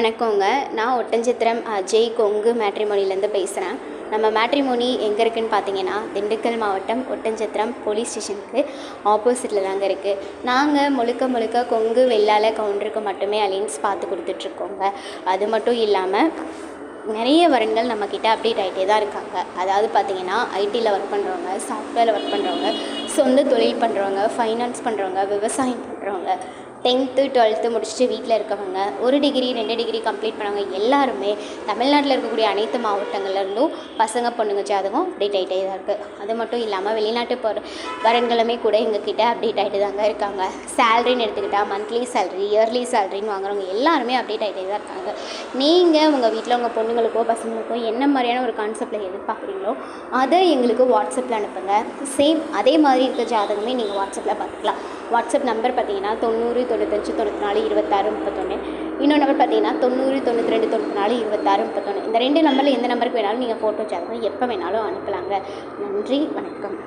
வணக்கங்க. நான் ஒட்டன்சத்திரம் அஜய் கொங்கு மேட்ரிமோனிலேருந்து பேசுகிறேன். நம்ம மேட்ரிமோனி எங்கே இருக்குதுன்னு பார்த்தீங்கன்னா, திண்டுக்கல் மாவட்டம் ஒட்டன்சத்திரம் போலீஸ் ஸ்டேஷனுக்கு ஆப்போசிட்டில் தாங்க இருக்குது. நாங்கள் முழுக்க கொங்கு வெள்ளாள கவுண்டருக்கு மட்டுமே அலைன்ஸ் பார்த்து கொடுத்துட்ருக்கோங்க. அது மட்டும் இல்லாமல் நிறைய வரன்கள் நம்மக்கிட்ட அப்டேட் ஆகிட்டே தான் இருக்காங்க. அதாவது பார்த்திங்கன்னா, ஐடியில் ஒர்க் பண்ணுறவங்க, சாஃப்ட்வேரில் ஒர்க் பண்ணுறவங்க, சொந்த தொழில் பண்ணுறவங்க, ஃபைனான்ஸ் பண்ணுறவங்க, விவசாயம் பண்ணுறவங்க, 10th 12th முடிச்சுட்டு வீட்டில் இருக்கவங்க, 1 டிகிரி 2 டிகிரி கம்ப்ளீட் பண்ணவங்க எல்லாருமே தமிழ்நாட்டில் இருக்கக்கூடிய அனைத்து மாவட்டங்கள்லேருந்தும் பசங்க பொண்ணுங்க ஜாதகம் அப்டேட் ஆகிட்டே தான் இருக்குது. அது மட்டும் இல்லாமல் வெளிநாட்டு வரன்களுமே கூட எங்ககிட்ட அப்டேட் ஆகிட்டு தாங்க இருக்காங்க. சேலரின்னு எடுத்துக்கிட்டால் மந்த்லி சேலரி, இயர்லி சேலரின்னு வாங்குறவங்க எல்லாருமே அப்டேட் ஆகிட்டே தான் இருக்காங்க. நீங்கள் உங்கள் வீட்டில் உங்கள் பொண்ணுங்களுக்கோ பசங்களுக்கோ என்ன மாதிரியான ஒரு கான்செப்டில் எதிர்பார்க்குறீங்களோ அதை எங்களுக்கு வாட்ஸ்அப்பில் அனுப்புங்க. சேம் அதே மாதிரி இருக்க ஜாதகமே நீங்கள் வாட்ஸ்அப்பில் பார்த்துக்கலாம். வாட்ஸ்அப் நம்பர் பார்த்தீங்கன்னா 90 95 94 26 31. இன்னொரு நம்பர் பார்த்தீங்கன்னா 90 92 94 26 31. இந்த 2 நம்பரில் எந்த நம்பருக்கு வேணாலும் நீங்கள் ஃபோட்டோ ஜாதகம் எப்போ வேணாலும் அனுப்பலாங்க. நன்றி, வணக்கம்.